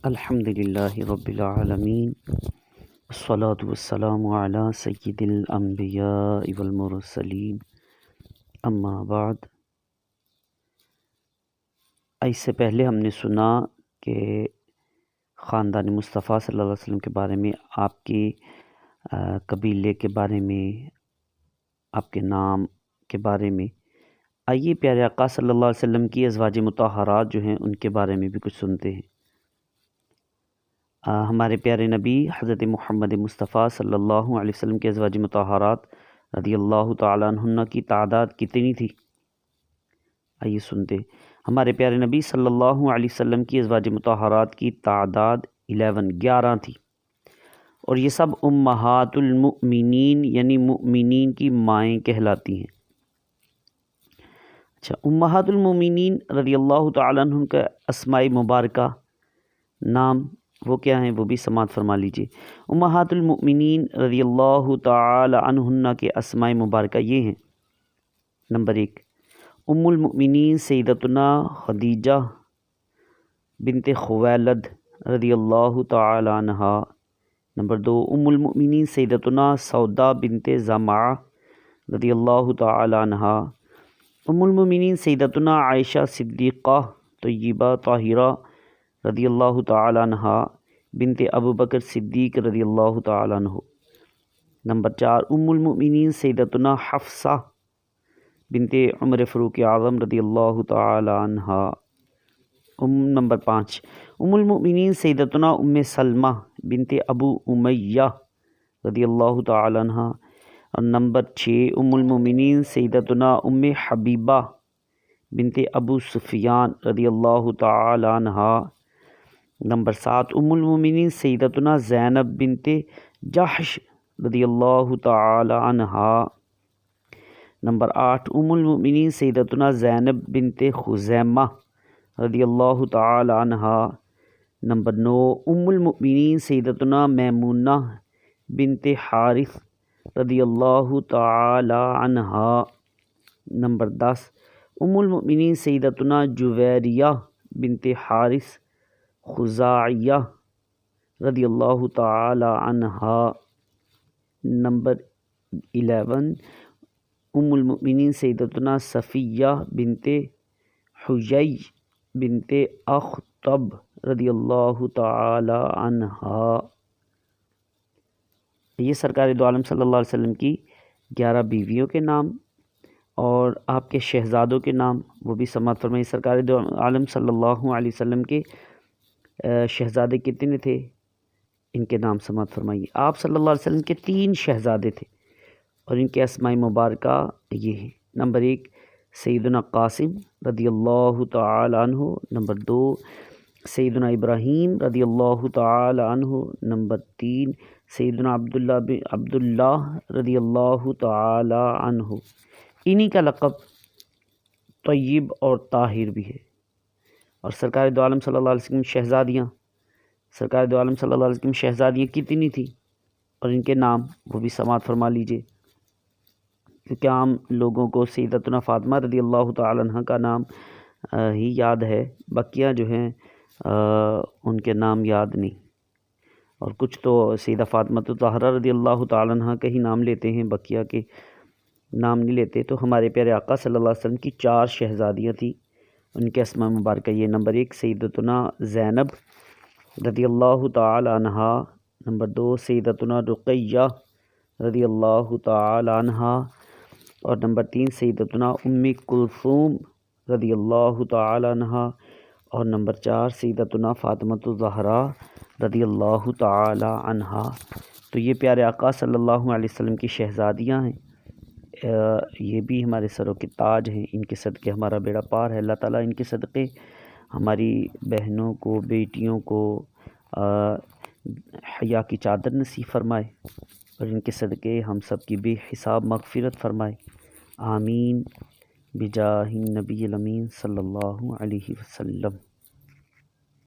الحمدللہ رب العالمین والصلاة والسلام علی سید الانبیاء والمرسلین اما بعد۔ اس سے پہلے ہم نے سنا کہ خاندان مصطفیٰ صلی اللہ علیہ وسلم کے بارے میں، آپ کی قبیلے کے بارے میں، آپ کے نام کے بارے میں۔ آئیے پیارے آقا صلی اللہ علیہ وسلم کی ازواج مطہرات جو ہیں ان کے بارے میں بھی کچھ سنتے ہیں۔ ہمارے پیارے نبی حضرت محمد مصطفیٰ صلی اللہ علیہ وسلم کے ازواج مطہرات رضی اللہ تعالیٰ عنہن کی تعداد کتنی تھی؟ آئیے سنتے۔ ہمارے پیارے نبی صلی اللہ علیہ وسلم کی ازواج مطہرات کی تعداد 11 تھی، اور یہ سب امہات المؤمنین یعنی مؤمنین کی مائیں کہلاتی ہیں۔ اچھا، امہات المؤمنین رضی اللہ تعالیٰ عنہن کا اسماء مبارکہ نام وہ کیا ہیں، وہ بھی سماعت فرما لیجئے۔ امہات المؤمنین رضی اللہ تعالی عنہن کے اسماء مبارکہ یہ ہیں۔ نمبر 1، ام المؤمنین سیدتنا خدیجہ بنت خویلد رضی اللہ تعالی عنہا۔ نمبر 2، ام المؤمنین سیدتنا سودا بنت زمعہ رضی اللہ تعالی عنہا۔ ام المؤمنین سیدتنا عائشہ صدیقہ طیبہ طاہرہ رضی اللہ تعالی عنہ بنت ابو بکر صدیق رضی اللہ تعالی عنہ۔ نمبر 4، ام المؤمنین سیدتنا حفصہ بنت عمر فاروق اعظم رضی اللہ تعالی عنہ۔ نمبر 5، ام المؤمنین سیدتنا ام سلمہ بنت ابو امیہ رضی اللہ تعالی عنہ۔ اور نمبر 6، ام المؤمنین سیدتنا ام حبیبہ بنت ابو سفیان رضی اللہ تعالی عنہ۔ نمبر 7، ام المؤمنین سیدتنا زینب بنت جحش رضی اللہ تعالی عنہ۔ نمبر 8، ام المؤمنین سیدتنا زینب بنت خزیمہ رضی اللہ تعالی عنہ۔ نمبر 9، ام المؤمنین سیدتنا میمونہ بنت حارث رضی اللہ تعالی عنہ۔ نمبر 10، ام المؤمنین سیدتنا جویریہ بنت حارث خزاعیہ رضی اللہ تعالی عنہ۔ نمبر 11، ام المؤمنین سیدتنا صفیہ بنت حیی بنت اخطب رضی اللہ تعالی عنہ۔ یہ سرکار دو عالم صلی اللہ علیہ وسلم کی 11 بیویوں کے نام اور آپ کے شہزادوں کے نام وہ بھی سماعت فرمائیے۔ سرکار دو عالم صلی اللہ علیہ وسلم کے شہزادے کتنے تھے، ان کے نام سماعت فرمائیے۔ آپ صلی اللہ علیہ وسلم کے 3 شہزادے تھے اور ان کے اسماء مبارکہ یہ ہیں۔ نمبر 1، سیدنا قاسم رضی اللہ تعالی عنہ۔ نمبر 2، سیدنا ابراہیم رضی اللہ تعالی عنہ۔ نمبر 3، سیدنا عبداللہ رضی اللہ تعالی عنہ۔ انہی کا لقب طیب اور طاہر بھی ہے۔ اور سرکار دو عالم صلی اللہ علیہ وسلم سرکار دو عالم صلی اللہ علیہ وسلم شہزادیاں کتنی تھی اور ان کے نام وہ بھی سماعت فرما لیجئے، کیونکہ عام لوگوں کو سیدتنا فاطمہ رضی اللہ تعالی عنہ کا نام ہی یاد ہے، بقیہ جو ہیں ان کے نام یاد نہیں، اور کچھ تو سیدہ فاطمہ طاہرہ رضی اللہ تعالی عنہ کا ہی نام لیتے ہیں، بقیہ کے نام نہیں لیتے۔ تو ہمارے پیارے آقا صلی اللہ علیہ وسلم کی 4 شہزادیاں تھیں، ان کے اسماء مبارکہ یہ۔ نمبر 1، سیدتنا زینب رضی اللہ تعالی عنہ۔ نمبر 2، سیدتنا رقیہ رضی اللہ تعالی عنہ۔ اور نمبر 3، سیدتنا ام کلثوم رضی اللہ تعالی عنہ۔ اور نمبر 4، سیدتنا فاطمہ الزہرا رضی اللہ تعالی عنہ۔ تو یہ پیارے آقا صلی اللہ علیہ وسلم کی شہزادیاں ہیں، یہ بھی ہمارے سروں کے تاج ہیں، ان کے صدقے ہمارا بیڑا پار ہے۔ اللہ تعالیٰ ان کے صدقے ہماری بہنوں کو، بیٹیوں کو حیا کی چادر نصیب فرمائے، اور ان کے صدقے ہم سب کی بے حساب مغفرت فرمائے، آمین بجاہ النبی الامین صلی اللہ علیہ وسلم۔